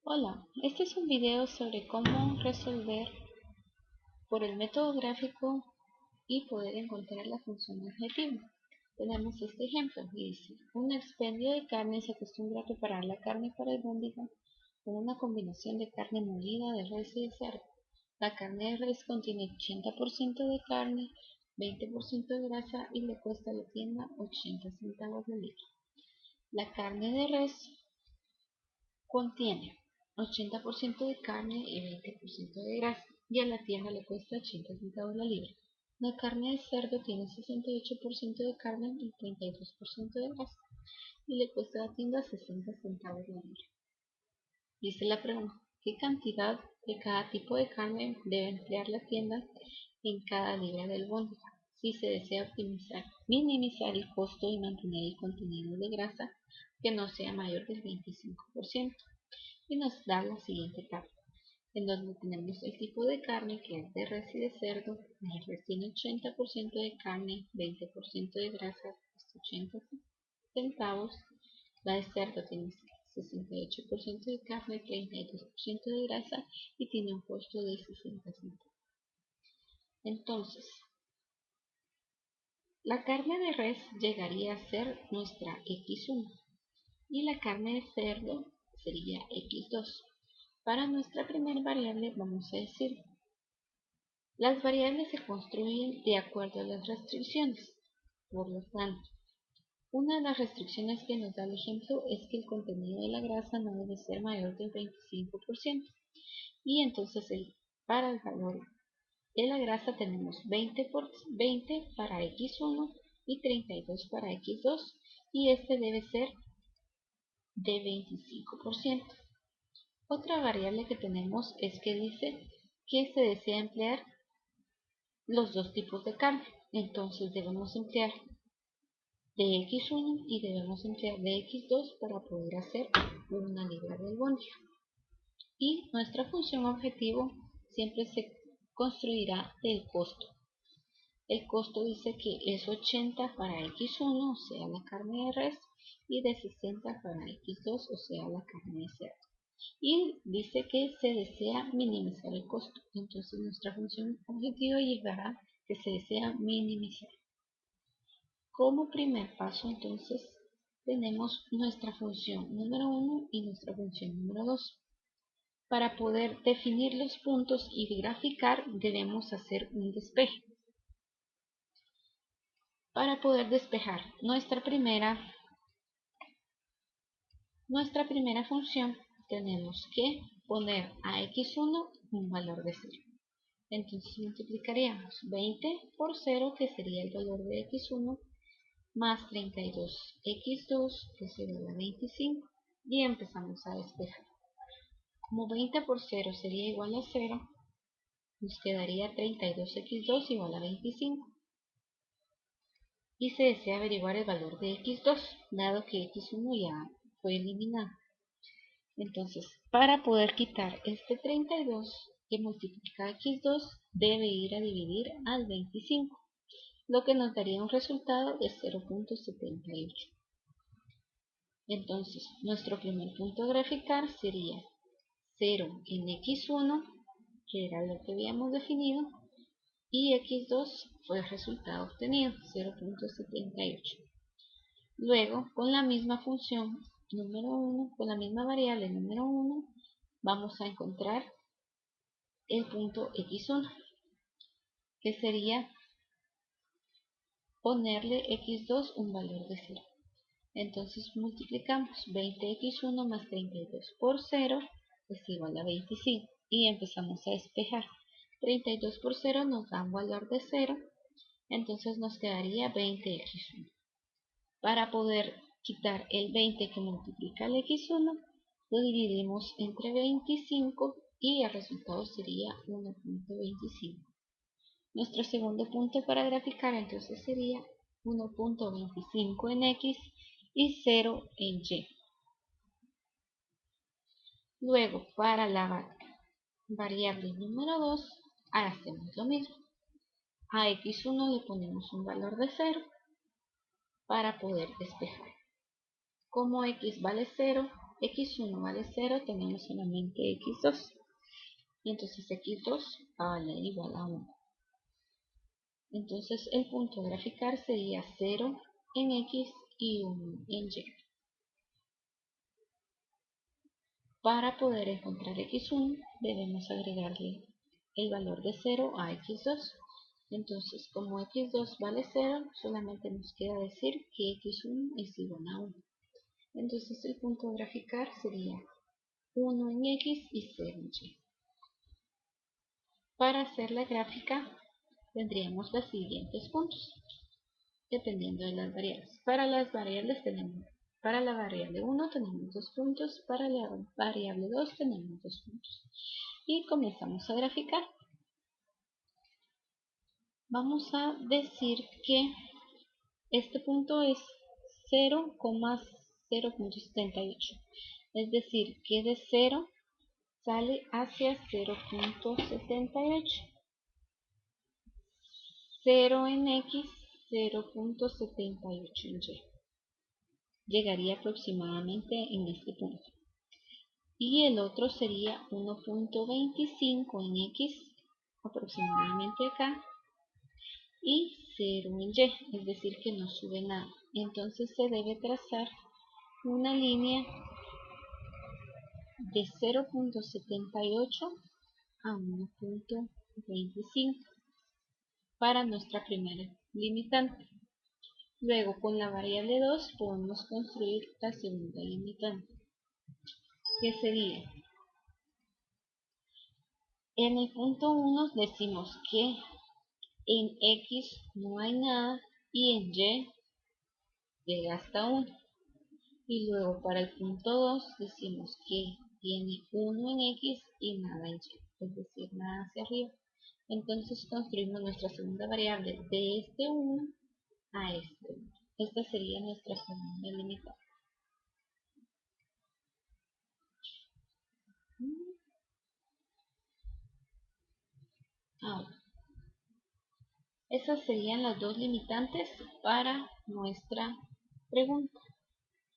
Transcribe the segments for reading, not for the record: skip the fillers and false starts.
Hola, este es un video sobre cómo resolver por el método gráfico y poder encontrar la función objetivo. Tenemos este ejemplo y dice, un expendio de carne se acostumbra a preparar la carne para el albóndiga con una combinación de carne molida de res y de cerdo. La carne de res contiene 80% de carne, 20% de grasa y le cuesta a la tienda 80 centavos la libra. La carne de res contiene 80% de carne y 20% de grasa, y a la tienda le cuesta 80 centavos la libra. La carne de cerdo tiene 68% de carne y 32% de grasa, y le cuesta a la tienda 60 centavos la libra. Dice la pregunta, ¿qué cantidad de cada tipo de carne debe emplear la tienda en cada libra del albóndiga? Si se desea minimizar el costo y mantener el contenido de grasa que no sea mayor del 25%. Y nos da la siguiente tabla, en donde tenemos el tipo de carne que es de res y de cerdo. La res tiene 80% de carne, 20% de grasa, 80 centavos. La de cerdo tiene 68% de carne, 32% de grasa y tiene un costo de 60 centavos. Entonces, la carne de res llegaría a ser nuestra X1 y la carne de cerdo sería X2. Para nuestra primera variable vamos a decir, las variables se construyen de acuerdo a las restricciones. Por lo tanto, una de las restricciones que nos da el ejemplo es que el contenido de la grasa no debe ser mayor del 25%. Y entonces para el valor de la grasa tenemos 20 para X1 y 32 para X2. Y este debe ser de 25%. Otra variable que tenemos es que dice que se desea emplear los dos tipos de carne. Entonces debemos emplear de X1 y debemos emplear de X2 para poder hacer una libra de albóndiga. Y nuestra función objetivo siempre se construirá del costo. El costo dice que es 80 para X1, o sea la carne de res, y de 60 para X2, o sea la carne de cerdo. Y dice que se desea minimizar el costo. Entonces nuestra función objetivo llegará que se desea minimizar. Como primer paso, entonces, tenemos nuestra función número 1 y nuestra función número 2. Para poder definir los puntos y graficar, debemos hacer un despeje. Para poder despejar nuestra primera función, tenemos que poner a x1 un valor de 0. Entonces multiplicaríamos 20 por 0, que sería el valor de x1, más 32x2, que es igual a 25, y empezamos a despejar. Como 20 por 0 sería igual a 0, nos quedaría 32x2 igual a 25. Y se desea averiguar el valor de x2, dado que x1 ya fue eliminado. Entonces, para poder quitar este 32 que multiplica x2, debe ir a dividir al 25. Lo que nos daría un resultado de 0.78. Entonces, nuestro primer punto a graficar sería 0 en x1, que era lo que habíamos definido, y x2 fue el resultado obtenido, 0.78. Luego, con la misma función número 1, con la misma variable número 1, vamos a encontrar el punto x1, que sería ponerle x2 un valor de 0. Entonces multiplicamos 20x1 más 32 por 0 es igual a 25 y empezamos a despejar. 32 por 0 nos da un valor de 0, entonces nos quedaría 20x1. Para poder quitar el 20 que multiplica el x1, lo dividimos entre 25 y el resultado sería 1.25. Nuestro segundo punto para graficar entonces sería 1.25 en x y 0 en y. Luego, para la variable número 2, hacemos lo mismo. A x1 le ponemos un valor de 0 para poder despejar. Como x vale 0, x1 vale 0, tenemos solamente x2. Y entonces x2 va a valer igual a 1. Entonces el punto a graficar sería 0 en x y 1 en y. Para poder encontrar x1 debemos agregarle el valor de 0 a x2. Entonces como x2 vale 0, solamente nos queda decir que x1 es igual a 1. Entonces el punto a graficar sería 1 en x y 0 en y. Para hacer la gráfica tendríamos los siguientes puntos, dependiendo de las variables. Para las variables para la variable 1 tenemos 2 puntos, para la variable 2 tenemos 2 puntos. Y comenzamos a graficar. Vamos a decir que este punto es 0,0.78. Es decir, que de 0 sale hacia 0.78. 0 en x, 0.78 en y. Llegaría aproximadamente en este punto. Y el otro sería 1.25 en x, aproximadamente acá. Y 0 en y, es decir que no sube nada. Entonces se debe trazar una línea de 0.78 a 1.25 para nuestra primera limitante. Luego con la variable 2 podemos construir la segunda limitante, que sería, en el punto 1 decimos que en x no hay nada y en y llega hasta 1. Y luego para el punto 2 decimos que tiene 1 en x y nada en y, es decir, nada hacia arriba. Entonces construimos nuestra segunda variable de este 1 a este 1. Esta sería nuestra segunda limitante. Ahora, esas serían las dos limitantes para nuestra pregunta.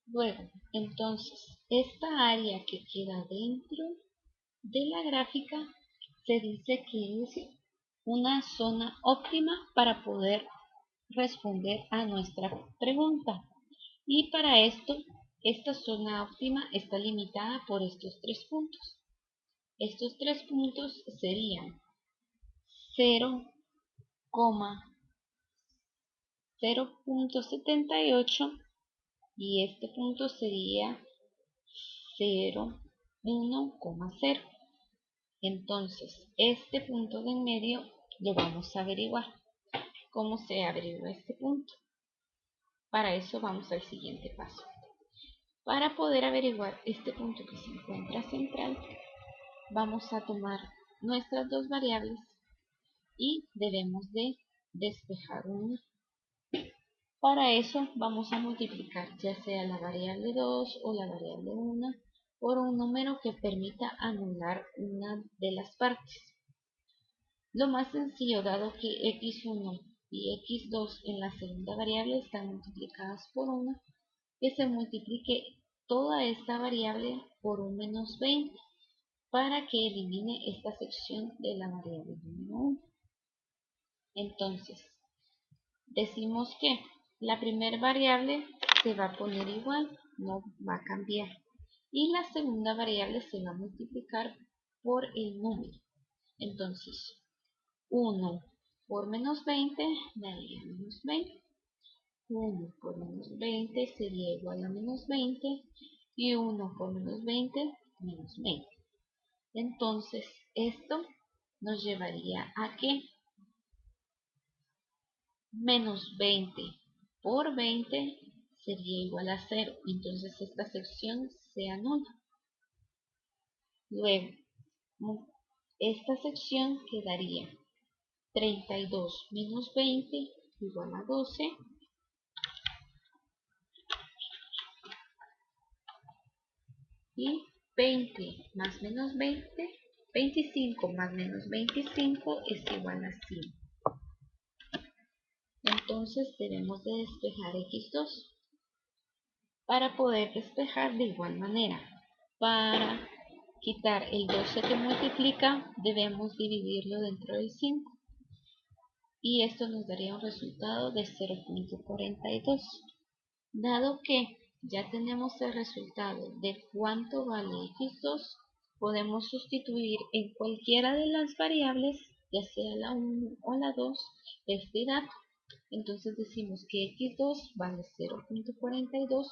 Luego, entonces, esta área que queda dentro de la gráfica se dice que es una zona óptima para poder responder a nuestra pregunta. Y para esto, esta zona óptima está limitada por estos 3 puntos. Estos 3 puntos serían 0,0.78 y este punto sería 0,1,0. Entonces, este punto de en medio lo vamos a averiguar. ¿Cómo se averigua este punto? Para eso vamos al siguiente paso. Para poder averiguar este punto que se encuentra central, vamos a tomar nuestras dos variables y debemos de despejar una. Para eso vamos a multiplicar ya sea la variable 2 o la variable 1 por un número que permita anular una de las partes. Lo más sencillo, dado que x1 y x2 en la segunda variable están multiplicadas por 1, que se multiplique toda esta variable por un menos 20 para que elimine esta sección de la variable número 1. Entonces, decimos que la primera variable se va a poner igual, no va a cambiar. Y la segunda variable se va a multiplicar por el número. Entonces, 1 por menos 20 daría menos 20. 1 por menos 20 sería igual a menos 20. Y 1 por menos 20, menos 20. Entonces, esto nos llevaría a que menos 20 por 20 sería igual a 0. Entonces, esta sección se anula. Luego, esta sección quedaría 32 menos 20 igual a 12. Y 20 más menos 20, 25 más menos 25 es igual a 100. Entonces debemos de despejar x2. Para poder despejar de igual manera, Para quitar el 12 que multiplica, debemos dividirlo dentro del 5. Y esto nos daría un resultado de 0.42. Dado que ya tenemos el resultado de cuánto vale x2, podemos sustituir en cualquiera de las variables, ya sea la 1 o la 2, este dato. Entonces decimos que x2 vale 0.42.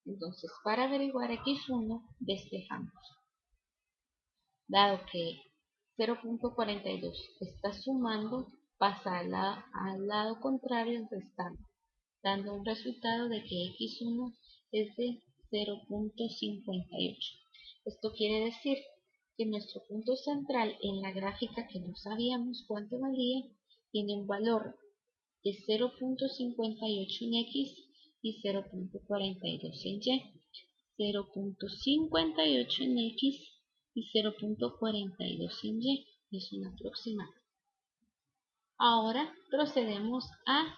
Entonces, para averiguar x1, despejamos. Dado que 0.42 está sumando, pasa al lado contrario restando, dando un resultado de que x1 es de 0.58. Esto quiere decir que nuestro punto central en la gráfica, que no sabíamos cuánto valía, tiene un valor de 0.58 en x y 0.42 en y. 0.58 en x y 0.42 en y. Es una aproximada. Ahora procedemos a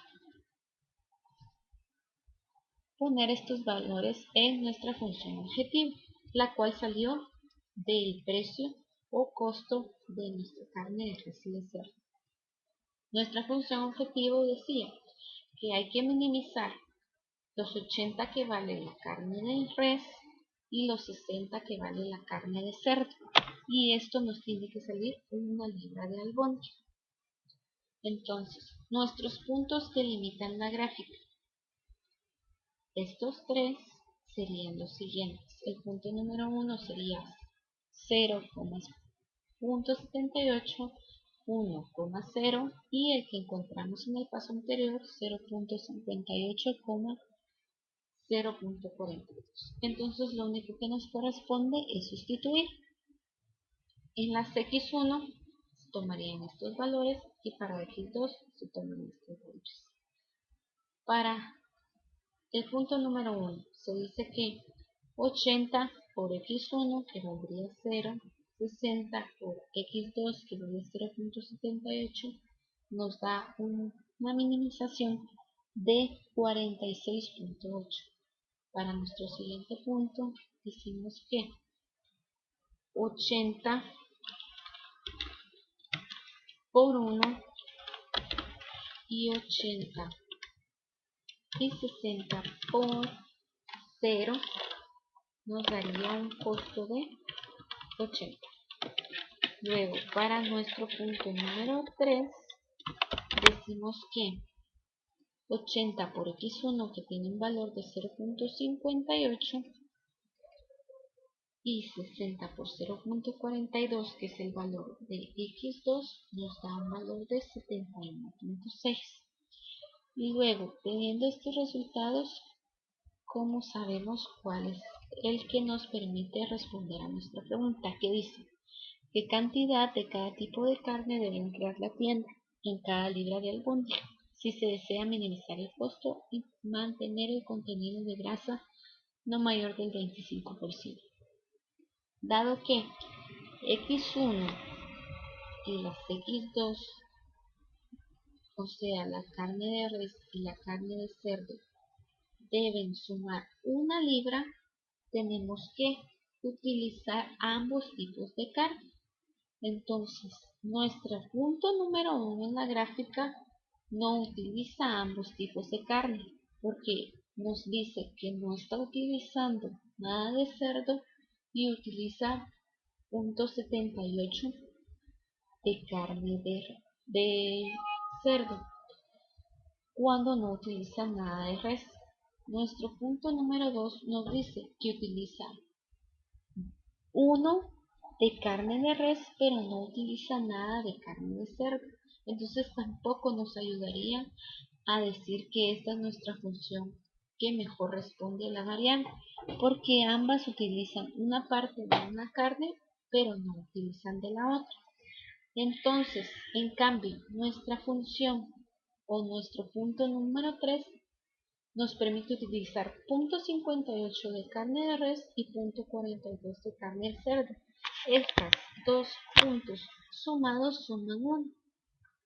poner estos valores en nuestra función objetivo, la cual salió del precio o costo de nuestra carne de res y de cerdo. Nuestra función objetivo decía que hay que minimizar los 80 que vale la carne de res y los 60 que vale la carne de cerdo. Y esto nos tiene que salir una libra de albóndiga. Entonces, nuestros puntos que limitan la gráfica. Estos tres serían los siguientes. El punto número 1 sería 0,78, 1,0 y el que encontramos en el paso anterior 0.58, 0.42. Entonces lo único que nos corresponde es sustituir. En las x1 se tomarían estos valores y para x2 se toman estos valores. Para el punto número 1 se dice que 80 por x1 que valdría 0, 60 por x2 que vale 0.78 nos da una minimización de 46.8. Para nuestro siguiente punto decimos que 80 por 1 y 80 y 60 por 0 nos daría un costo de 80. Luego, para nuestro punto número 3, decimos que 80 por x1 que tiene un valor de 0.58 y 60 por 0.42 que es el valor de x2 nos da un valor de 71.6. Y luego, teniendo estos resultados, ¿cómo sabemos cuál es el que nos permite responder a nuestra pregunta? Que dice, ¿qué cantidad de cada tipo de carne debe emplear la tienda en cada libra de albóndiga si se desea minimizar el costo y mantener el contenido de grasa no mayor del 25%? Dado que x1 y las x2, o sea, la carne de res y la carne de cerdo, deben sumar una libra, tenemos que utilizar ambos tipos de carne. Entonces, nuestro punto número 1 en la gráfica no utiliza ambos tipos de carne, porque nos dice que no está utilizando nada de cerdo y utiliza 0.78 de carne de cerdo, cuando no utiliza nada de res. Nuestro punto número 2 nos dice que utiliza 1 de carne de res, pero no utiliza nada de carne de cerdo. Entonces tampoco nos ayudaría a decir que esta es nuestra función que mejor responde a la variable, porque ambas utilizan una parte de una carne, pero no utilizan de la otra. Entonces, en cambio, nuestra función o nuestro punto número 3 nos permite utilizar 0.58 de carne de res y 0.42 de carne de cerdo. Estos dos puntos sumados suman 1.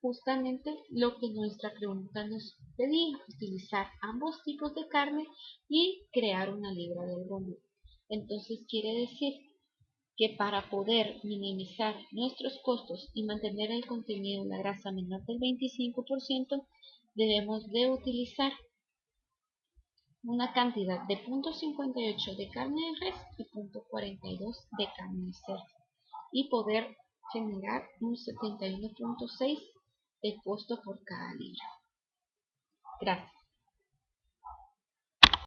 Justamente lo que nuestra pregunta nos pedía, utilizar ambos tipos de carne y crear una libra de albóndiga. Entonces quiere decir que para poder minimizar nuestros costos y mantener el contenido en la grasa menor del 25%, debemos de utilizar una cantidad de 0,58 de carne de res y 0,42 de carne de cerdo y poder generar un 71,6 de costo por cada libra. Gracias.